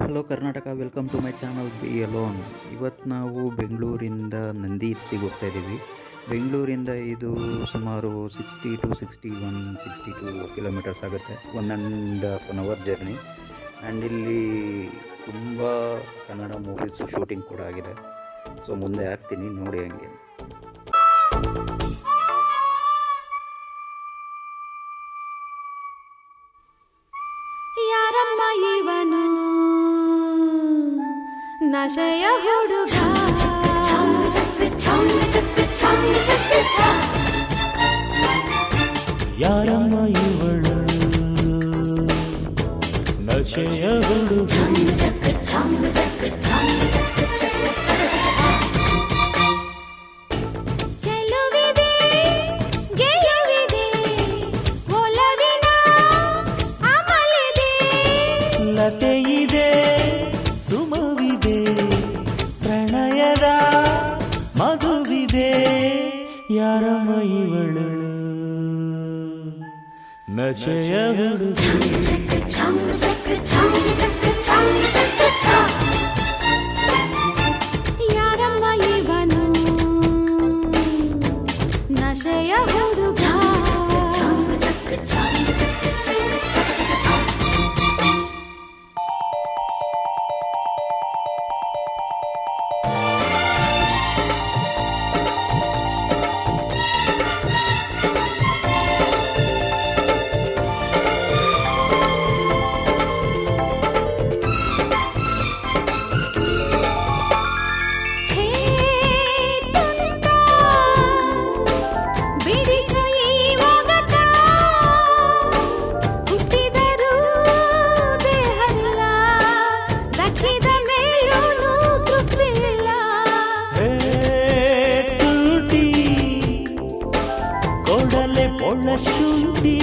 Hello Karnataka, welcome to my channel be alone. ಇವತ್ತು ನಾವು ಬೆಂಗಳೂರಿಂದ ನಂದಿ ಹಿಲ್ಸಿಗೆ ಹೋಗ್ತಾ ಇದ್ದೀವಿ. ಬೆಂಗಳೂರಿಂದ ಇದು ಸುಮಾರು 62 ಕಿಲೋಮೀಟರ್ಸ್ ಆಗುತ್ತೆ. 1.5 ಜರ್ನಿ. ಆ್ಯಂಡ್ ಇಲ್ಲಿ ತುಂಬ ಕನ್ನಡ ಮೂವೀಸು ಶೂಟಿಂಗ್ ಕೂಡ ಆಗಿದೆ. ಸೊ ಮುಂದೆ ಹಾಕ್ತೀನಿ, ನೋಡಿ ಹಂಗೆ. ಯಾರಮ್ಮ ಇವನು ನಶೆಯ ಹುಡುಗ, ಯಾರಮ್ಮ ಇವಳು ನಶೆಯ ಹುಡುಗ, ಚೆಲುವಿದೆ ಗೆಲುವಿದೆ ಒಲವಿನ ಅಮಲಿದೆ, ಲತೆ ಇದೆ ಸುಮವಿದೆ ಪ್ರಣಯದ ಮಧುವಿದೆ. ಯಾರಮ್ಮ ಇವಳು ನಶೆಯ ಹುಡುಗ, ಯಾರಮ್ಮ ಇವನು ನಶೆಯ ಹುಡುಗ. ಹೇ ತುಂಟ ಬಿಡಿಸು ಈ ಒಗಟ, ಹುಟ್ಟಿದರೂ ದೇಹವಿಲ್ಲ, ದಕ್ಕಿದ ಮೇಲೂ ತೃಪ್ತಿಯಿಲ್ಲ. ಹೇ ತುಟಿ ಕೊಡಲೆ ಪೊಳ್ಳ ಶುಂಠಿ,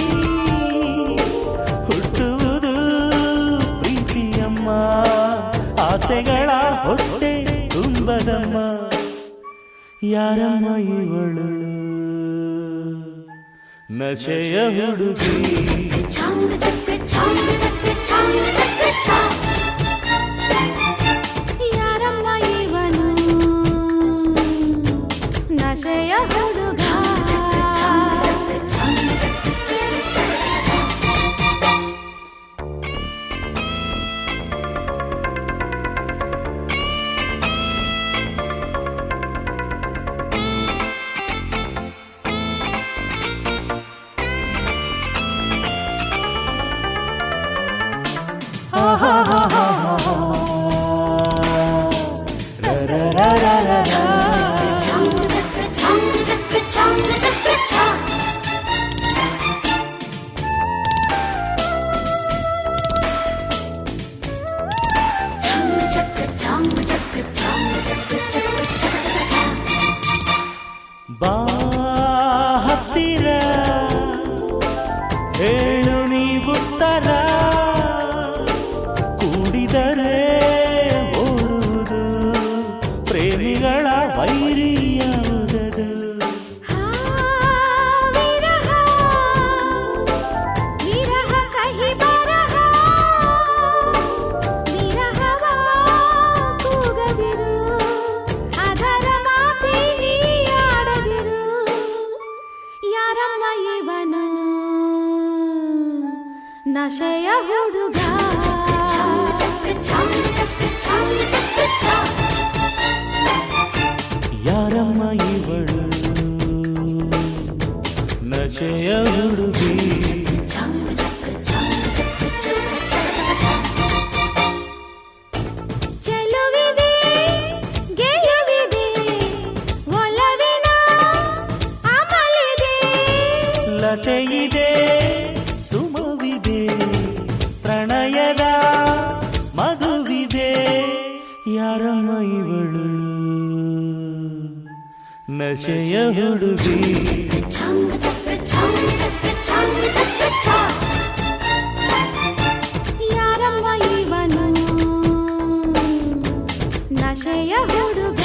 ಹುಟ್ಟುವುದು ಪ್ರೀತಿಯಮ್ಮ, ಆಸೆಗಳ ಹೊಟ್ಟೆ ತುಂಬದಮ್ಮ. ಯಾರಮ್ಮ ಇವಳು ನಶೆಯ ಹುಡುಗಿ, ಯಾರಮ್ಮ ಇವನು ನಶೆಯ ಹುಡುಗ. ಬಾ ಹತ್ತಿರ ಹೇಳು ನೀವುತ್ತರ, ಕೂಡಿದರೆ ಓಡುವುದು ಪ್ರೇಮಿಗಳ ವೈರಿಯಾವುದದು. ವಿರಹ ವಿರಹ ಕಹಿ ಬರಹ, ವಿರಹವ ಕೂಗದಿರು, ಅದರ ಮಾತಿ ನೀಯಾಡದಿರು. ಯಾರಮ್ಮ ಇವನು ನಶೆಯ ಹುಡುಗ, ಯಾರಮ್ಮ ಇವಳು ನಶೆಯ ಹುಡುಗಿ, ಚೆಲುವಿದೆ ಗೆಲುವಿದೆ ಒಲವಿನ ಅಮಲಿದೆ, ಲತೆ ಇದೆ ಸುಮವಿದೆ ಪ್ರಣಯದ ಮಧುವಿದೆ. ಯಾರಮ್ಮ ಇವಳು ನಶೆಯ ಹುಡುಗಿ, ಯಾರಮ್ಮ ಇವನು ನಶೆಯ ಹುಡುಗ.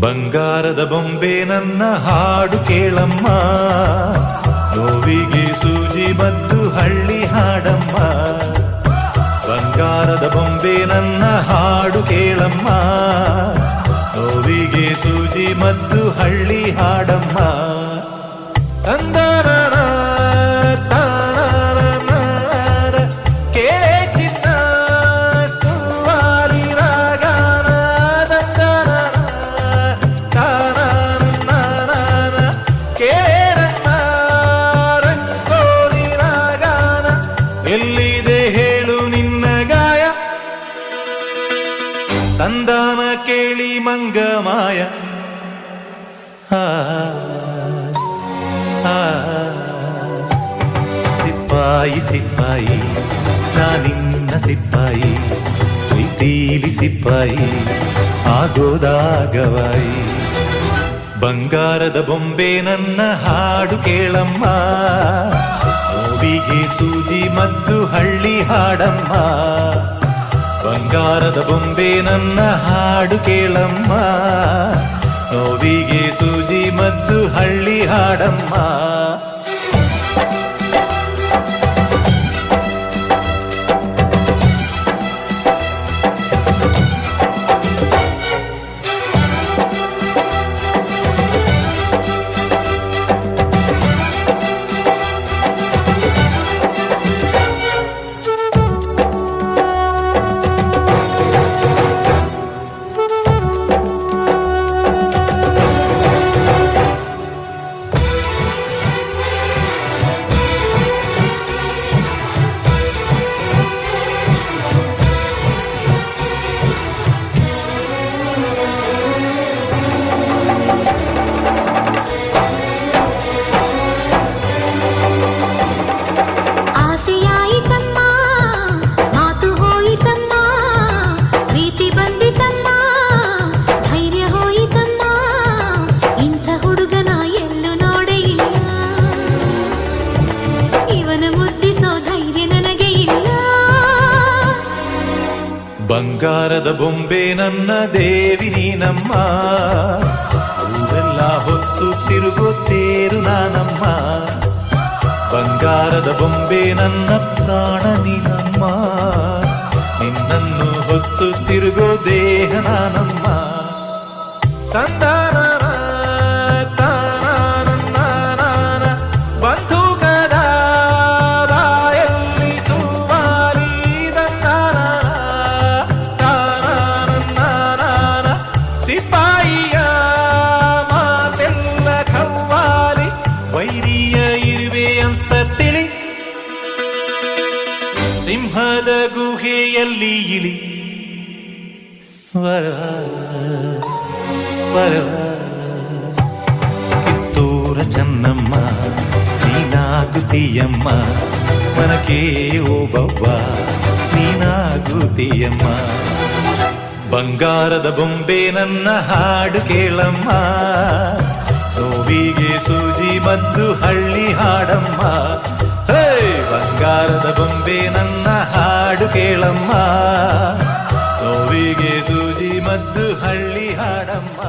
ಬಂಗಾರದ ಬೊಂಬೆ ನನ್ನ ಹಾಡು ಕೇಳಮ್ಮ, ನೋವಿಗೆ ಸೂಜಿ ಮದ್ದು ಹಳ್ಳಿ ಹಾಡಮ್ಮ. ಬಂಗಾರದ ಬೊಂಬೆ ನನ್ನ ಹಾಡು ಕೇಳಮ್ಮ, ನೋವಿಗೆ ಸೂಜಿ ಮದ್ದು ಹಳ್ಳಿ ಹಾಡಮ್ಮ. ತಂದರ ಕೇಳೆ ಚಿನ್ನ ಸುವಾಲಿ ರಾಗಾನ, ತಂದರ ಕೇರನ್ನ ರಂಗೋಲಿ ರಾಗಾನ. ಎಲ್ಲಿದೆ ಹೇಳು ನಿನ್ನ ಗಾಯ, ತಂದಾನ ಕೇಳಿ ಮಂಗ ಮಾಯ. ಸಿಪಾಯಿ ಸಿಪಾಯಿ ನಾನಿನ್ನ ಸಿಪಾಯಿ, ಪ್ರೀತಿಲಿ ಸಿಪಾಯಿ ಆಗೋದಾಗವಾಯಿ. ಬಂಗಾರದ ಬೊಂಬೆ ನನ್ನ ಹಾಡು ಕೇಳಮ್ಮ, ನೋವಿಗೆ ಸೂಜಿ ಮದ್ದು ಹಳ್ಳಿ ಹಾಡಮ್ಮ. ಬಂಗಾರದ ಬೊಂಬೆ ನನ್ನ ಹಾಡು ಕೇಳಮ್ಮ, ನೋವಿಗೆ ಸೂಜಿ ಮದ್ದು ಹಳ್ಳಿ ಹಾಡಮ್ಮ. ಬಂಗಾರದ ಬೊಂಬೆ ನನ್ನ ದೇವಿ ನೀನಮ್ಮ, ಊರೆಲ್ಲ ಹೊತ್ತು ತಿರುಗುತ್ತೇರು ನಾನಮ್ಮ. ಬಂಗಾರದ ಬೊಂಬೆ ನನ್ನ ಪ್ರಾಣ ನೀನಮ್ಮ, ನಿನ್ನನ್ನು ಹೊತ್ತು ತಿರುಗೋ ದೇಹ ನಾನಮ್ಮ. ತಂದಾನ ಬಂಧುಕದ ಬಾಯಲ್ಲಿ ಸುಮಾರಿ ಸಿಪಾಯಿಯ ಮಾತೆಲ್ಲ ಖವ್ವಾಲಿ, ವೈರಿಯ ಇರುವೆ ಅಂತ ತಿಳಿ, ಸಿಂಹದ ಗುಹೆಯಲ್ಲಿ ಇಳಿ. ವರವ ವರವ ಕಿತ್ತೂರ ಚೆನ್ನಮ್ಮ ನೀನಾಗುತ್ತೀಯಮ್ಮ, ಮನಕೆ ಓಬವ್ವ ನೀನಾಗುತ್ತೀಯಮ್ಮ. ಬಂಗಾರದ ಬೊಂಬೆ ನನ್ನ ಹಾಡು ಕೇಳಮ್ಮ, ನೋವಿಗೆ ಸೂಜಿ ಮದ್ದು ಹಳ್ಳಿ ಹಾಡಮ್ಮ. ಹೇ ಬಂಗಾರದ ಬೊಂಬೆ ನನ್ನ ಹಾಡು ಕೇಳಮ್ಮ, ನೋವಿಗೆ ಸೂಜಿ ಮದ್ದು ಹಳ್ಳಿ ಹಾಡಮ್ಮ.